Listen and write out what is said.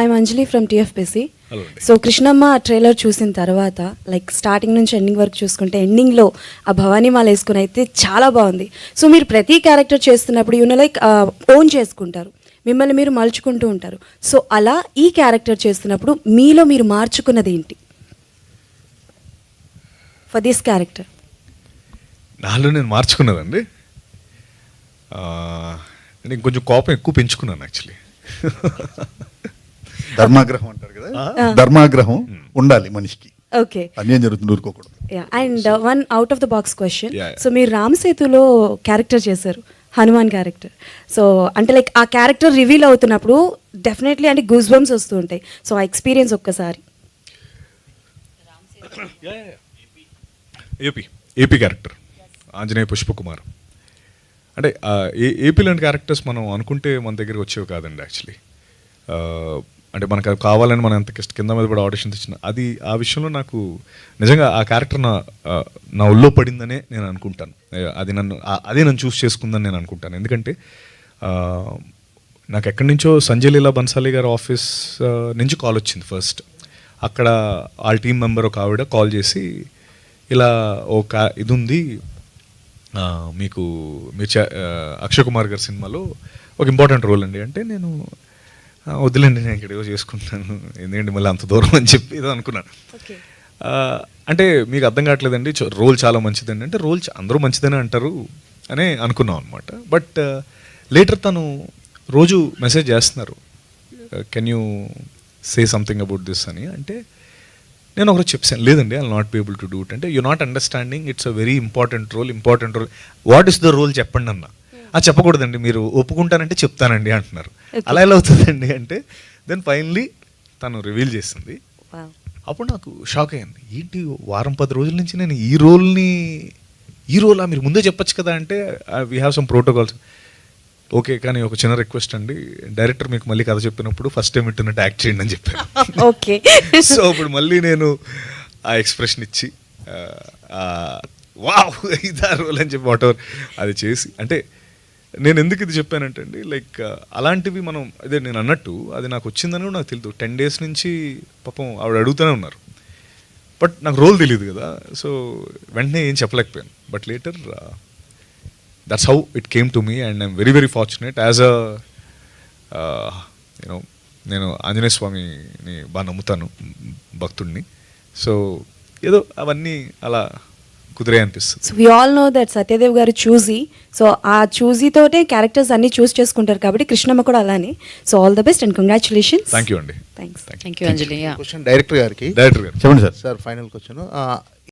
I'm Anjali from TFPC. Hello అండి. So Krishnamma trailer చూసిన తర్వాత లైక్ స్టార్టింగ్ నుంచి ఎండింగ్ వరకు చూసుకుంటే ఎండింగ్లో ఆ భవానీ మాల వేసుకుని అయితే చాలా బాగుంది. సో మీరు ప్రతి క్యారెక్టర్ చేస్తున్నప్పుడు లైక్ ఓన్ చేసుకుంటారు, మిమ్మల్ని మీరు మలుచుకుంటూ ఉంటారు. సో అలా ఈ క్యారెక్టర్ చేస్తున్నప్పుడు మీలో మీరు మార్చుకున్నది ఏంటి ఫర్ దిస్ క్యారెక్టర్? నాలో నేను మార్చుకున్నదండి, నేను కొంచెం కోపం ఎక్కువ పెంచుకున్నాను యాక్చువల్లీ. ధర్మాగ్రహం అంటారు కదా, ధర్మాగ్రహం ఉండాలి మనిషికి. ఓకే, అన్యం జరుగుతుంది ఊరుకోకూడదు. And one out of the box question. Yeah. So మీరు రామ్ సేతులో క్యారెక్టర్ చేశారు, హనుమాన్ క్యారెక్టర్. సో అంటే లైక్ ఆ క్యారెక్టర్ రివీల్ అవుతున్నప్పుడు డెఫినెట్లీ అంటే గూస్ బంప్స్ వస్తూ ఉంటాయి. సో ఆ ఎక్స్పీరియన్స్ ఒక్కసారి. ఏపీ క్యారెక్టర్ ఆంజనేయ పుష్పకుమార్ అంటే ఏపీ లాంటి క్యారెక్టర్స్ మనం అనుకుంటే మన దగ్గరికి వచ్చేవి కాదండి యాక్చువల్లీ. అంటే మనకు అది కావాలని మనం ఎంత కింద మీద కూడా ఆడిషన్స్ ఇచ్చిన అది ఆ విషయంలో నాకు నిజంగా ఆ క్యారెక్టర్ నా ఒళ్ళో పడిందనే నేను అనుకుంటాను. అదే నన్ను చూస్ చేసుకుందని నేను అనుకుంటాను. ఎందుకంటే నాకు ఎక్కడి నుంచో సంజయ్ లీలా బన్సాలి గారి ఆఫీస్ నుంచి కాల్ వచ్చింది ఫస్ట్. అక్కడ వాళ్ళ టీం మెంబర్ ఒక ఆవిడ కాల్ చేసి ఇలా ఒక ఇది ఉంది మీకు మీరు అక్షయ్ కుమార్ గారి సినిమాలో ఒక ఇంపార్టెంట్ రోల్ అండి అంటే, నేను వద్దులేండి నేను ఇక్కడ ఏదో చేసుకుంటాను ఎందుకంటే మళ్ళీ అంత దూరం అని చెప్పి ఏదో అనుకున్నాను. అంటే మీకు అర్థం కావట్లేదండి, రోల్ చాలా మంచిదండి అంటే, రోల్ అందరూ మంచిదని అంటారు అని అనుకున్నాం అనమాట. బట్ లేటర్ తను రోజు మెసేజ్ చేస్తున్నారు, can you say something about this అని అంటే, నేను ఒకరోజు చెప్పాను లేదండి I not be able to do it అంటే, you not understanding it's a very important role. What is the role చెప్పండి అన్న. చెప్పకూడదండి, మీరు ఒప్పుకుంటానంటే చెప్తానండి అంటున్నారు. అలా ఎలా అవుతుందండి అంటే, దెన్ ఫైనలీ తను రివీల్ చేసింది. అప్పుడు నాకు షాక్ అయ్యింది, ఏంటి 10 రోజుల నుంచి నేను ఈ రోలా మీరు ముందే చెప్పచ్చు కదా అంటే, we have some protocols. Okay, కానీ ఒక చిన్న రిక్వెస్ట్ అండి, డైరెక్టర్ మీకు మళ్ళీ కథ చెప్పినప్పుడు ఫస్ట్ టైం ఇట్టున్నట్టు యాక్ట్ చేయండి అని చెప్పారు. ఓకే, సో అప్పుడు మళ్ళీ నేను ఆ ఎక్స్ప్రెషన్ ఇచ్చి వావ్ ఇదా రోల్ అని చెప్పి వాట్ ఎవర్ అది చేసి, అంటే నేను ఎందుకు ఇది చెప్పానంటే అండి, లైక్ అలాంటివి మనం అదే నేను అన్నట్టు అది నాకు వచ్చిందని కూడా నాకు తెలియదు. 10 days నుంచి పాపం ఆవిడ అడుగుతూనే ఉన్నారు, బట్ నాకు రోల్ తెలియదు కదా. సో వెంటనే ఏం చెప్పలేకపోయాను. But later that's how it came to me and I'm very very fortunate as a నేను ఆంజనేయ స్వామిని బాగా నమ్ముతాను, భక్తుడిని. సో ఏదో అవన్నీ అలా కుదిరే అనిపిస్తుంది. So we all know that Satyadev గారు చూజీ. సో ఆ చూజీతోటే క్యారెక్టర్స్ అన్ని చూస్ చేసుకుంటారు కాబట్టి కృష్ణమ్మ కూడా అలానే. So all the best and congratulations. Thank you అండి. Thanks. Thank you Anjali. Question director గారికి. డైరెక్టర్ గారు చెప్పండి సార్. Sir final question,